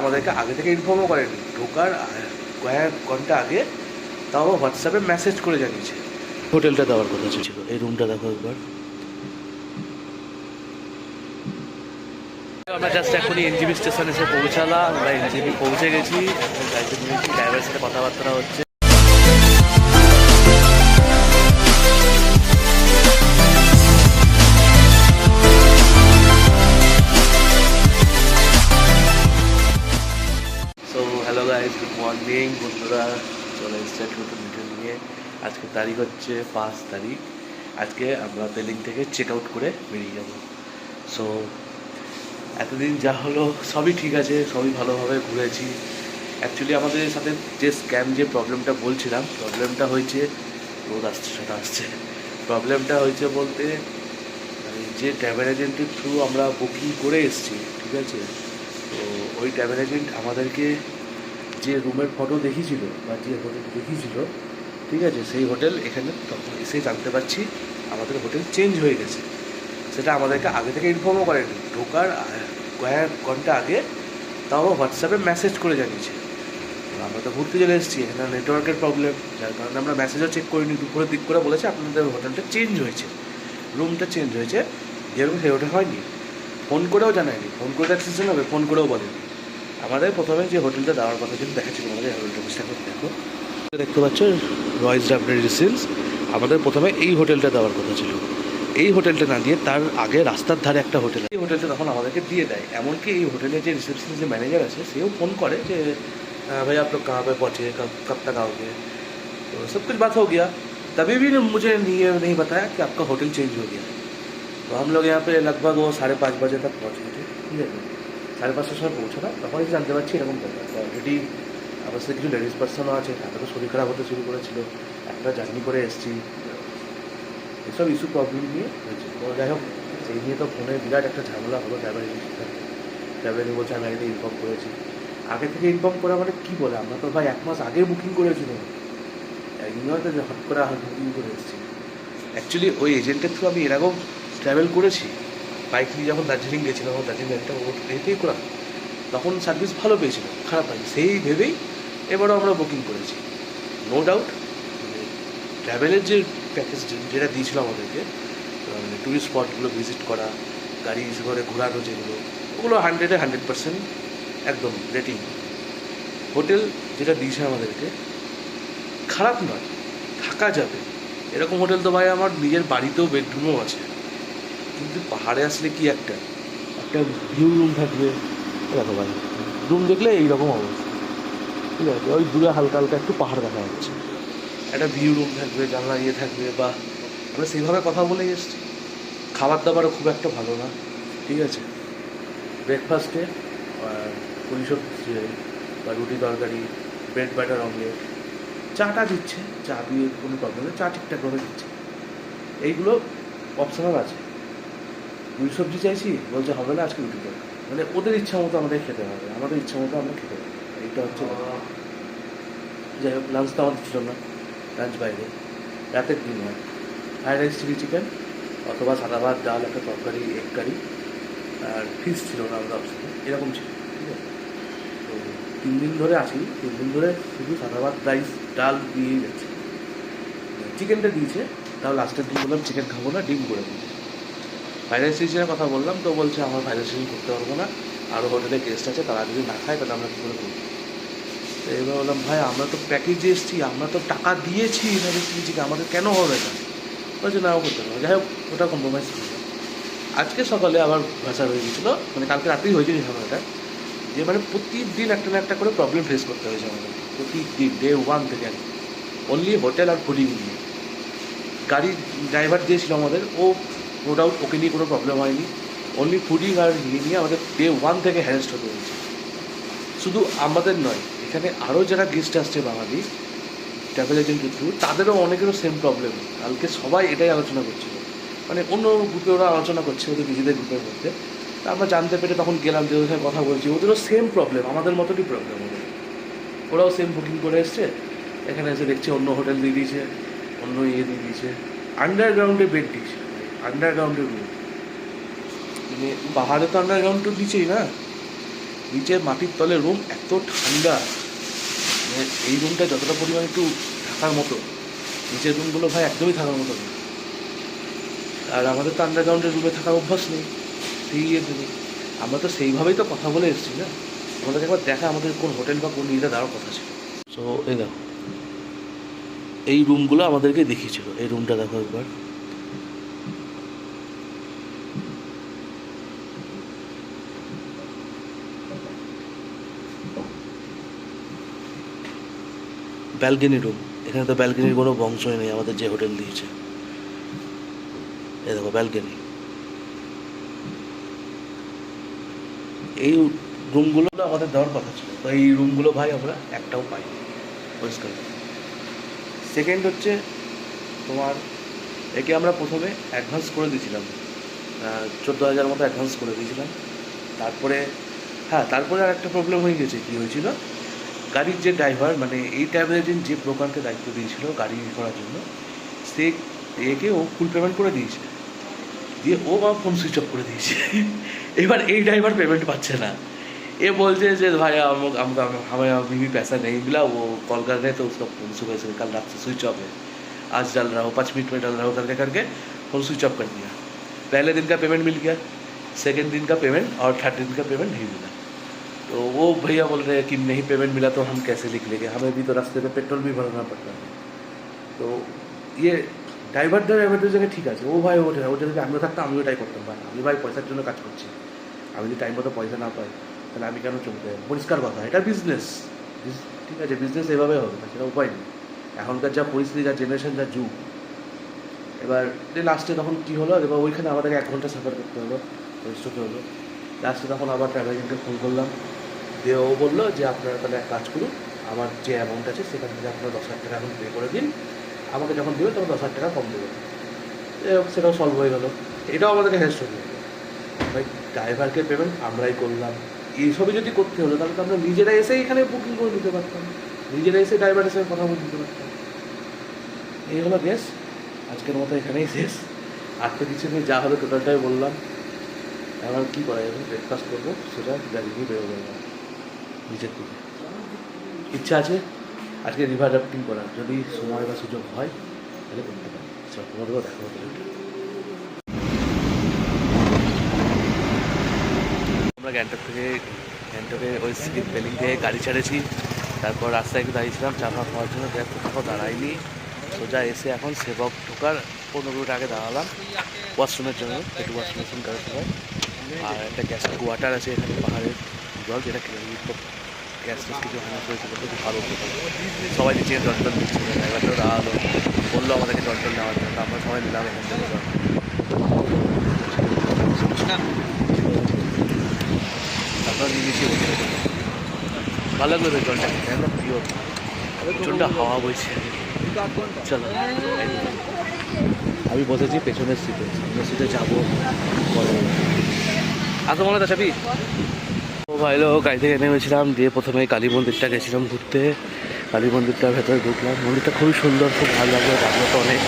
আমাদেরকে আগে থেকে ইনফর্মও করেনি, ঢোকার কয়েক ঘন্টা আগে তাও হোয়াটসঅ্যাপে মেসেজ করে জানিয়েছে। হোটেলটা দেওয়ার কথা ছিল। এই রুমটা দেখো একবার। আমরা জাস্ট এখনই এনজিবি স্টেশন এসে পৌঁছালাম। আমরা এনজিবি পৌঁছে গেছি, এখন গাড়িতে নিয়েছি, ড্রাইভারের সাথে কথাবার্তা হচ্ছে। So hello guys, good morning বন্ধুরা। চলে এসছে নতুন ভিডিও নিয়ে। আজকে তারিখ হচ্ছে 5 তারিখ। আজকে আমরা পেলিং থেকে চেক আউট করে বেরিয়ে যাব। সো এতদিন যা হলো সবই ঠিক আছে, সবই ভালোভাবে ঘুরেছি। অ্যাকচুয়ালি আমাদের সাথে যে স্ক্যাম, যে প্রবলেমটা বলছিলাম, প্রবলেমটা হয়েছে, রোদ আসছে সেটা আসছে, প্রবলেমটা হয়েছে বলতে যে ট্রাভেল এজেন্টের থ্রু আমরা বুকিং করে এসেছি, ঠিক আছে। তো ওই ট্রাভেল এজেন্ট আমাদেরকে যে রুমের ফটো দেখিয়েছিল বা যে হোটেল দেখিয়েছিল, ঠিক আছে, সেই হোটেল এখানে তখন এসে জানতে পারছি আমাদের হোটেল চেঞ্জ হয়ে গেছে। সেটা আমাদেরকে আগে থেকে ইনফর্মও করেনি, ঢোকার কয়েক ঘন্টা আগে তাও হোয়াটসঅ্যাপে মেসেজ করে জানিয়েছে। আমরা তো ঘুরতে চলে এসেছি, এখানে নেটওয়ার্কের প্রবলেম, যার কারণে আমরা মেসেজও চেক করিনি। দুপুরের দিক করে বলেছে আপনাদের হোটেলটা চেঞ্জ হয়েছে, রুমটা চেঞ্জ হয়েছে, যেরকম সেই হোটেল হয়নি। ফোন করেও জানায়নি, ফোন করে অ্যাক্সেশন হবে, ফোন করেও বলেনি। আমাদের প্রথমে যে হোটেলটা দেওয়ার কথা ছিল দেখাচ্ছিল আমাদের হোটেলটা, দেখো দেখতে পাচ্ছ, রয়েস ডাবলিন রেসিডেন্স। আমাদের প্রথমে এই হোটেলটা দেওয়ার কথা ছিল। এই হোটেলটা না দিয়ে তার আগে রাস্তার ধারে একটা হোটেল, এই হোটেলটা তখন আমাদেরকে দিয়ে দেয়। এমনকি এই হোটেলের যে রিসেপশনের যে ম্যানেজার আছে, সেও ফোন করে যে भाई आप लोग कहाँ पे पहुँचे, कब तक आओगे। तो सब कुछ बात हो गया। तभी भी मुझे नहीं बताया कि आपका होटल चेंज हो गया। तो हम लोग यहाँ पे लगभग वो 5:30 बजे तक पहुँचे थे, ठीक है। 5:30টার সময় পৌঁছানো, তখন জানতে পারছি এরকম ব্যাপার। তো অলরেডি আমার সাথে কিছু লেডিস পার্সনও আছে, তাদেরও শরীর খারাপ হতে শুরু করেছিল, একটা জার্নি করে এসেছি, এসব ইস্যু প্রবলেম নিয়ে হয়েছে। তো যাই হোক, সেই নিয়ে তো ফোনে বিরাট একটা ঝামেলা হলো ট্রাভেল এজেন্সির সাথে। ট্রাভেল এজেন্সি বলছে আমি আগে ইনফর্ম করেছি। আগে থেকে ইনফর্ম করা মানে কী বলে, আমরা তো ভাই 1 মাস আগে বুকিং করেছিলাম, একদিন হয়তো হট করে বুকিং করে এসেছি। অ্যাকচুয়ালি ওই এজেন্টের থ্রু আমি এর আগেও ট্রাভেল করেছি, বাইক নিয়ে যখন দার্জিলিং গেছিলাম, দার্জিলিং একটা এতেই করা, তখন সার্ভিস ভালো পেয়েছিল, খারাপ হয়নি, সেই ভেবেই এবারও আমরা বুকিং করেছি। নো ডাউট ট্রাভেলের যে প্যাকেজ যেটা দিয়েছিল আমাদেরকে, মানে টুরিস্ট স্পটগুলো ভিজিট করা, গাড়ি করে ঘোরানো, যেগুলো ওগুলো 100-এ 100% একদম রেটিং। হোটেল যেটা দিয়েছে আমাদেরকে খারাপ নয়, থাকা যাবে এরকম হোটেল তো ভাই আমার নিজের বাড়িতেও বেডরুমও আছে। কিন্তু পাহাড়ে আসলে কি একটা ভিউ রুম থাকবে, দেখো ভাই রুম দেখলে এইরকম অবস্থা, ঠিক আছে। ওই দূরে হালকা হালকা একটু পাহাড় দেখা যাচ্ছে, একটা ভিউ রুম থাকবে, জানলা ইয়ে থাকবে, বা আমরা সেইভাবে কথা বলেই এসেছি। খাবার দাবারও খুব একটা ভালো না, ঠিক আছে। ব্রেকফাস্টে পুরি সবজি বা রুটি তরকারি, ব্রেড বাটার অমলেট, চাটা দিচ্ছে, চা দিয়ে কোনো প্রবলেম নেই, চা ঠিকঠাকভাবে দিচ্ছে। এইগুলো অপশনাল আছে। রুটি সবজি চাইছি, বলছে হবে না, আজকে রুটি তরকারি, মানে ওদের ইচ্ছা মতো আমাদের খেতে হবে, আমাদের ইচ্ছা মতো আমরা খেতে হবে, এইটা হচ্ছে। যাই হোক, লাঞ্চ তো আমাদের ছিল না, লাঞ্চ বাইরে। রাতের dinner fried rice, chilli chicken, অথবা সাদা ভাত, ডাল, একটা তরকারি, এগ কারি, আর ফিশ ছিল না আমাদের অপশনে, এরকম ছিল, ঠিক আছে। তো 3 দিন ধরে আছি, 3 দিন ধরে শুধু সাদা ভাত, রাইস, ডাল দিয়েই যাচ্ছে। চিকেনটা দিয়েছে, তাও লাস্টের দিন বললাম চিকেন খাবো না, ডিম করে দিয়েছে। ফ্রাইড রাইস চিকেনের কথা বললাম, তো বলছে আমার ফ্রাইড রাইস চিকেন করতে পারবো না, আরও হোটেলে গেস্ট আছে, তারা যদি না খায় তাহলে আমরা কী করে করবো। তো এবার বললাম ভাই আমরা তো প্যাকেজে এসেছি, আমরা তো টাকা দিয়েছি ফ্রাইড রাইস চিকেন, আমাদের কেন হবে না। বলছে নাও করতে পারবো। যাই হোক, ওটা কম্প্রোমাইজ করলাম। আজকে সকালে আবার ভাষা হয়ে গেছিলো, মানে কালকে রাতেই হয়েছে ঝামেলাটা, যে মানে প্রতিদিন একটা না একটা করে প্রবলেম ফেস করতে হয়েছে আমাদের, প্রতিদিন ডে 1 থেকে। অনলি হোটেল আর ফুডিং নিয়ে গাড়ি ড্রাইভার দিয়েছিল আমাদের, ও নো ডাউট ওকে নিয়ে কোনো প্রবলেম হয়নি। অনলি ফুডিং আর ইয়ে নিয়ে আমাদের ডে 1 থেকে হ্যারেস্ট হতে হয়েছে। শুধু আমাদের নয়, এখানে আরও যারা গেস্ট আসছে বাঙালি ট্রাভেল এজেন্টের থ্রু, তাদেরও অনেকেরও সেম প্রবলেম। কালকে সবাই এটাই আলোচনা করছিল, মানে অন্য গ্রুপে ওরা আলোচনা করছে ওদের নিজেদের গ্রুপের মধ্যে। তা আমরা জানতে পেরে তখন গেলাম, যে ওদের কথা বলছি, ওদেরও সেম প্রবলেম, আমাদের মতনই প্রবলেম ওদের। ওরাও সেম বুকিং করে এসছে, এখানে এসে দেখছে অন্য হোটেল দিয়ে দিয়েছে, অন্য ইয়ে দিয়ে দিয়েছে, আন্ডারগ্রাউন্ডে বেড দিয়েছে, আন্ডারগ্রাউন্ডে রুম। মানে পাহাড়ে তো আন্ডারগ্রাউন্ড তো দিচ্ছেই না, নিচে মাটির তলে রুম, এত ঠান্ডা, মানে এই রুমটা যতটা পরিমাণ একটু থাকার মতো, নিচের রুমগুলো ভাই একদমই থাকার মতো নেই। আর আমাদের তো আন্ডারগ্রাউন্ডের রুমে থাকার অভ্যাস নেই, সেই জন্যই আমরা তো সেইভাবেই তো কথা বলে এসেছি না। আমাদেরকে একবার দেখা আমাদের কোন হোটেল বা কোন ইয়েটা দেওয়ার কথা ছিল। সো এই দেখো, এই রুমগুলো আমাদেরকে দেখিয়েছিল। এই রুমটা দেখো একবার, ব্যালকনি রুম। এখানে তো ব্যালকনির কোনো বংশই নেই আমাদের যে হোটেল দিয়েছে। এই দেখো ব্যালকনি। এই রুমগুলো তো আমাদের দেওয়ার কথা ছিল, তো এই রুমগুলো ভাই আমরা একটাও পাইনি পরিষ্কার। সেকেন্ড হচ্ছে তোমার, একে আমরা প্রথমে অ্যাডভান্স করে দিয়েছিলাম, 14,000 মতো অ্যাডভান্স করে দিয়েছিলাম। তারপরে হ্যাঁ, তারপরে আর একটা প্রবলেম হয়ে গেছে। কী হয়েছিল, গাড়ির যে ড্রাইভার, মানে এই ট্রাভেল এজেন্ট যে ব্রোকারকে দায়িত্ব দিয়েছিল গাড়ি করার জন্য, সে একে ও ফুল পেমেন্ট করে দিয়েছে, দিয়ে ও আমার ফোন সুইচ অফ করে দিয়েছে। এবার এই ড্রাইভার পেমেন্ট পাচ্ছে না। ये बोलते हैं भाई हमें अभी भी पैसा नहीं मिला, वो कॉल कर रहे तो उसका फ़ोन सुबह से कल रात से स्विच ऑफ है, आज डाल रहा हूँ 5 मिनट में डाल रहा हूँ करके फ़ोन स्विच ऑफ कर दिया। पहले दिन का पेमेंट मिल गया, सेकेंड दिन का पेमेंट और थर्ड दिन का पेमेंट नहीं मिला। तो वो भैया बोल रहे हैं कि नहीं पेमेंट मिला तो हम कैसे लिख लेंगे, हमें भी तो रास्ते में पेट्रोल भी भरना पड़ता है। तो ये ড্রাইভারদের জায়গায় ঠিক আছে, ও ভাই ওটা যদি আমিও থাকতাম আমি ওটাই করতাম। ভাই আমি ভাই পয়সার জন্য কাজ করছি, আমি যদি টাইম মতো পয়সা না পাই তাহলে আমি কেন চলতে যাবো? পরিষ্কার কথা, এটা বিজনেস, ঠিক আছে, বিজনেস এভাবে হবে না, সেটা উপায় নেই। এখনকার যা পরিস্থিতি, যা জেনারেশন, যা যুগ। এবার যে লাস্টে তখন কী হলো, এবার ওইখানে আমাদেরকে 1 ঘন্টা সাফার করতে হলো, পরিস্থিতি হলো। লাস্টে তখন আবার ট্রাভেল এজেন্টকে ফোন করলাম, দিয়ে ও বললো যে আপনারা তাহলে এক কাজ করুন, আমার যে অ্যামাউন্ট আছে সেখান থেকে আপনারা 10,000 টাকা এখন পে করে দিন, আমাকে যখন দেবে তখন 10,000 টাকা কম দেবে। সেটাও সলভ হয়ে গেলো। এটাও আমাদেরকে হেল্প করবে। ভাই ড্রাইভারকে পেমেন্ট আমরাই করলাম, এইসবই যদি করতে হলো তাহলে তো আমরা নিজেরা এসে এখানে বুকিং করে নিতে পারতাম, নিজেরা এসে ড্রাইভারের সাথে কথা বলে দিতে পারতাম। এই হলো কেস, আজকের মতো এখানেই শেষ। আর তো কিছু নেই, যা হলো টোটালটাই বললাম। এবার কী করা যাবে, ব্রেকফাস্ট করবো, সেটা গাড়ি নিয়ে বেরোবো না নিচের দিকে। ইচ্ছা আছে আজকে রিভার রাফটিং করার, যদি সময় বা সুযোগ হয় তাহলে করতে পারি। তোমাদেরও দেখা হতে আমরা গ্যাংটকে ওই স্কিপ পেলিং থেকে গাড়ি ছেড়েছি। তারপর রাস্তায় একটু দাঁড়িয়েছিলাম চা খাওয়ার জন্য, কোথাও দাঁড়াইনি, সোজা এসে এখন সেবক ঢোকার 15 মিনিট আগে দাঁড়ালাম ওয়াশরুমের জন্য, একটু ওয়াশরুম করার সময়। আর একটা গ্যাস ওয়াটার আছে এখানে, পাহাড়ের জল, যেটা গ্যাস কিছু হানি করেছিল, খুব ভালো উপকার। সবাই নিচে জল দিচ্ছিল, ড্রাইভারটাও দাঁড়ালো, বললো আমাদেরকে জল নেওয়ার জন্য, আমরা সবাই নিলাম এখান থেকে জল। তারপর নিচে ভালো লাগলো জলটা খেতে, একদম প্রিয়, প্রচণ্ড হাওয়া বইছে। চলো, আমি বসেছি পেছনের সিটে, সামনের সিটে যাবো পরে। আসো মনে তো চাবি। ও ভাই লোক, গাড়ি থেকে নেমেছিলাম, দিয়ে প্রথমে কালী মন্দিরটা গেছিলাম ঘুরতে। কালী মন্দিরটার ভেতরে ঢুকলাম, মন্দিরটা খুবই সুন্দর, খুব ভালো লাগলো, লাগলো তো অনেক।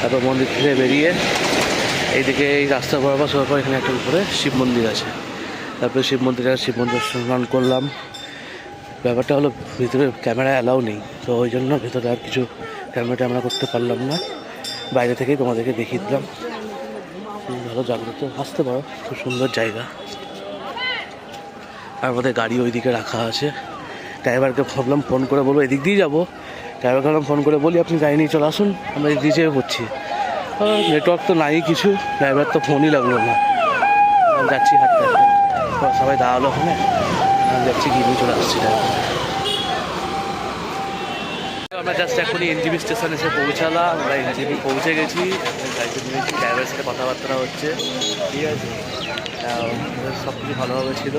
তারপর মন্দির থেকে বেরিয়ে এইদিকে এই রাস্তা বরাবর সবার পর এখানে একটা উপরে শিব মন্দির আছে। তারপরে শিব মন্দির স্নান করলাম। ব্যাপারটা হলো ভিতরে ক্যামেরা অ্যালাউ নেই, তো ওই জন্য ভেতরে আর কিছু ক্যামেরা আমরা করতে পারলাম না, বাইরে থেকেই তোমাদেরকে দেখিয়ে দিলাম। ভালো জাগ্রত, আসতে পারো, খুব সুন্দর জায়গা। আর আমাদের গাড়ি ওইদিকে রাখা আছে। ড্রাইভারকে ভাবলাম ফোন করে বলবো এদিক দিয়ে যাবো, ড্রাইভারকে ভাবলাম ফোন করে বলি আপনি গাড়ি নিয়ে চলে আসুন, আমরা এদিক দিয়ে পড়ছি। নেটওয়ার্ক তো নাই কিছু, ড্রাইভার তো ফোনই লাগলো না। যাচ্ছি হাঁটতে হাঁটতে, সবাই দাঁড়ালো ওখানে, যাচ্ছি গিয়ে নিয়ে চলে আসছি ড্রাইভার। আমরা জাস্ট এখনই এনজিবি স্টেশন এসে পৌঁছালাম, আমরা এনজিবি পৌঁছে গেছি, গাড়িতে নিয়েছি, ড্রাইভারের সাথে কথাবার্তা হচ্ছে, ঠিক আছে। সব কিছু ভালোভাবে ছিল।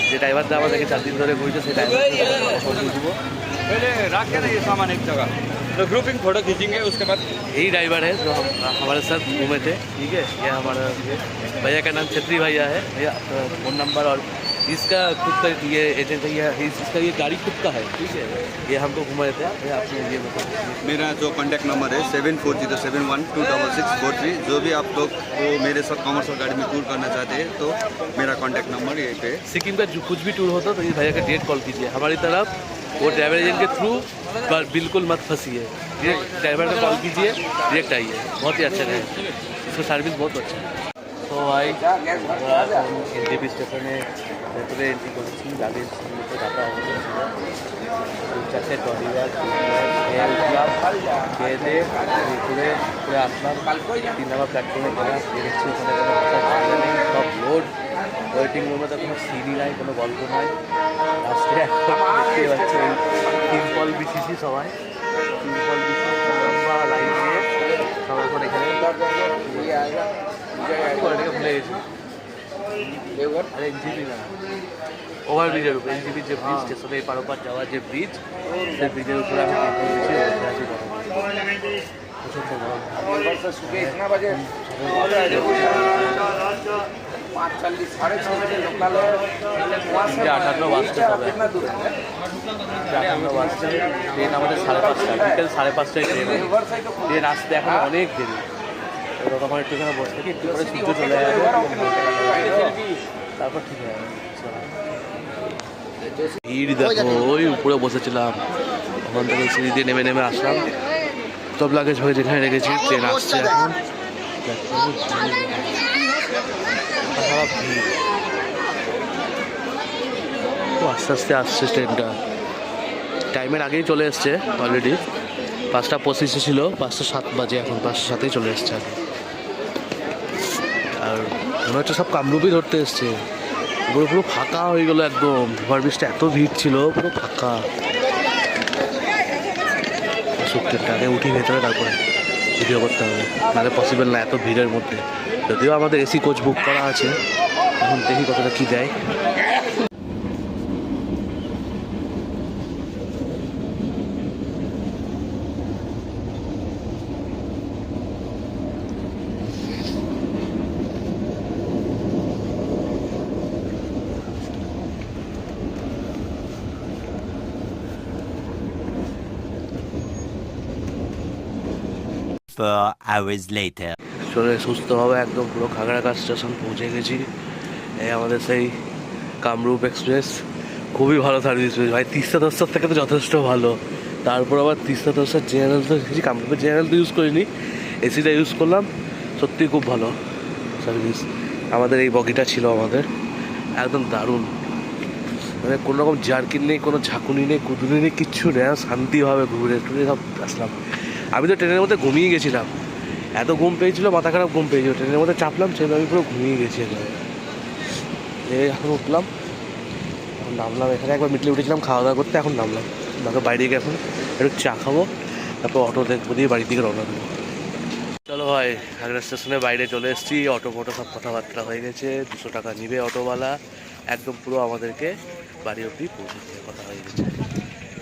যে ড্রাইভারটা আমাদেরকে 4 দিন ধরে ঘুরছে সেই ড্রাইভারকে দেবো। ग्रुपिंग फोटो खींचेंगे उसके बाद। यही ड्राइवर है जो हमारे साथ घूमे थे, ठीक है। ये हमारा भैया का नाम छत्री भैया है। भैया फोन नंबर और इसका खुद का ये एजेंट है, इसका ये गाड़ी खुद का है, ठीक है। ये हमको घुमा देते हैं। आपने ये बताया मेरा जो कॉन्टैक्ट नंबर है 7407126643। जो भी आप लोग को मेरे साथ कॉमर्शियल गाड़ी में टूर करना चाहते हैं तो मेरा कॉन्टैक्ट नंबर यहीं पे है। सिक्किम का जो कुछ भी टूर होता तो इस भैया का डायरेक्ट कॉल कीजिए हमारी तरफ। वो ट्रैवल एजेंट के थ्रू बिल्कुल मत फंसिए, डायरेक्ट ड्राइवर को कॉल कीजिए, डायरेक्ट आइए, बहुत ही अच्छा है, इसका सर्विस बहुत अच्छा है। तो भाई এনজেপি স্টেশনে ভেতরে এন্ট্রি করেছি, লাগেজ নিতে ডাকা হচ্ছে, দু চারটে ট্রলি ব্যাগ খেয়ে উঠলাম, খেয়ে দিয়ে ঘুরে ঘুরে আসলাম 3 নম্বর প্ল্যাটফর্মে গেলাম, দেখছি ওখানে কোনো বসার জায়গা নেই, সব লোড। ওয়েটিং রুমে তো কোনো সিঁড়ি নাই, কোনো গল্প নাই। লাস্টে এখন দেখতে পাচ্ছি তিরপল বিছিয়েছি, সবাই তিরপল বিছিয়ে লম্বা লাইন দিয়ে সবাই এখন এখানে ভুলে গেছি। আরে এনজিপি না, ওভারব্রিজের উপরে, এনজিপির যে ব্রিজ, স্টেশনে এপার ওপার যাওয়ার যে ব্রিজ, সেই ব্রিজের উপরে আমি বসে আছি। প্রচণ্ড গরম। 58 বাজতে হবে, 58 বাজতে। ট্রেন আমাদের 5:30, বিকেল 5:30টায় ট্রেন। ট্রেন আসতে এখন অনেক দেরি। তখন একটুখানে বসে থাকি, একটু করে সূর্য চলে যাবে, তারপর ঠিক হয়ে যাবে। ভিড় দেখো, ওই উপরে বসেছিলাম, ওখান থেকে সিঁড়ি দিয়ে নেমে নেমে আসলাম, সব লাগেজ হয়ে যেখানে রেখেছি। ট্রেন আসছে এখন, ভিড় তো আস্তে আস্তে আসছে ট্রেনটা, টাইমের আগেই চলে এসছে অলরেডি। 5:25 ছিল, 5:07 বাজে, এখন 5:07 চলে এসছে আগে। আর মনে হচ্ছে সব কামরূপই ধরতে এসছে। পুরো পুরো ফাঁকা হয়ে গেলো একদম, ওভারব্রিজটা এত ভিড় ছিল, পুরো ফাঁকা। ট্রেনটা আগে উঠি ভেতরে, তারপরে ভিডিও করতে হবে, নাহলে পসিবল না এত ভিড়ের মধ্যে। যদিও আমাদের এসি কোচ বুক করা আছে, এখন দেখি কতটা কী দেয়। চলে সুস্থভাবে একদম পুরো খাগড়াঘাট স্টেশন পৌঁছে গেছি। এই আমাদের সেই কামরূপ এক্সপ্রেস, খুবই ভালো সার্ভিস পেয়েছি ভাই। তিস্তা দস্তার থেকে তো যথেষ্ট ভালো। তারপর আবার তিস্তা দস্তার জেনারেল তো দেখেছি, কামরূপের জেনারেল তো ইউজ করিনি, এসিটা ইউজ করলাম, সত্যি খুব ভালো সার্ভিস। আমাদের এই বগিটা ছিল আমাদের, একদম দারুণ, মানে কোনো রকম জার্কিন নেই, কোনো ঝাঁকুনি নেই, কুদুনি নেই, কিচ্ছু নেই, শান্তিভাবে ঘুরে টুরে সব আসলাম। আমি তো ট্রেনের মধ্যে ঘুমিয়ে গেছিলাম, এত ঘুম পেয়েছিল, মাথা খারাপ ঘুম পেয়েছিল, ট্রেনের মধ্যে চাপলাম, ট্রেনে আমি পুরো ঘুমিয়ে গেছি একবার। এখন উঠলাম, এখন নামলাম এখানে, একবার মিটলে উঠেছিলাম খাওয়া দাওয়া করতে, এখন নামলাম, তারপর বাইরে গিয়ে এখন একটু চা খাবো, তারপর অটো দেখবো, দিয়ে বাড়ির দিকে রওনা দেবো। চলো ভাই, আগ্রা স্টেশনের বাইরে চলে এসেছি, অটো ফটো সব কথাবার্তা হয়ে গেছে, 200 টাকা নিবে অটোওয়ালা, একদম পুরো আমাদেরকে বাড়ি অবধি পৌঁছে দিয়ে কথা হয়ে গেছে।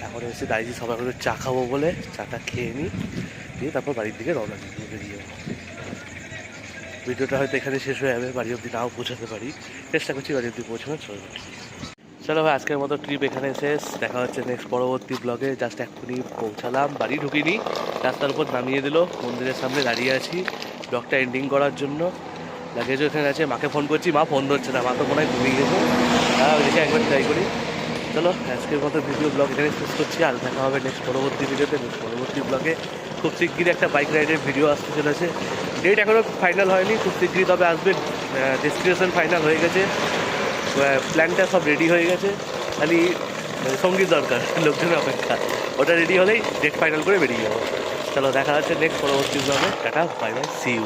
এখন এসে দাঁড়িয়েছি সবাই করে চা খাবো বলে, চাটা খেয়ে নিই, দিয়ে তারপর বাড়ির দিকে রওনা দিয়ে বেরিয়ে যাবো। ভিডিওটা হয়তো এখানে শেষ হয়ে যাবে, বাড়ি অবধি নাও পৌঁছাতে পারি, চেষ্টা করছি বাড়ি অবধি পৌঁছানোর। চলো ভাই, আজকের মতো ট্রিপ এখানে শেষ, দেখা হচ্ছে নেক্সট পরবর্তী ব্লগে। জাস্ট এক্ষুনি পৌঁছালাম, বাড়ি ঢুকিনি, রাস্তার উপর নামিয়ে দিল, মন্দিরের সামনে দাঁড়িয়ে আছি ব্লগটা এন্ডিং করার জন্য। লাগেজও এখানে আছে, মাকে ফোন করছি, মা ফোন ধরছে না, মা তো মনে হয় ঘুমিয়ে গেছে, দেখে একবার ট্রাই করি। চলো আজকের মতো ভিডিও ব্লগ এখানে শেষ করছি, আর দেখা হবে নেক্সট পরবর্তী ভিডিওতে, নেক্সট পরবর্তী ব্লগে। খুব শিগগিরই একটা বাইক রাইডের ভিডিও আসতে চলেছে, ডেট এখনও ফাইনাল হয়নি, খুব শিগগিরই তবে আসবে। ডেস্টিনেশন ফাইনাল হয়ে গেছে, প্ল্যানটা সব রেডি হয়ে গেছে, খালি সঙ্গীত দরকার, লোকজনের অপেক্ষা, ওটা রেডি হলেই ডেট ফাইনাল করে বেরিয়ে যাবো। চলো দেখা হচ্ছে নেক্সট পরবর্তী ব্লগে, tata bye bye, see you.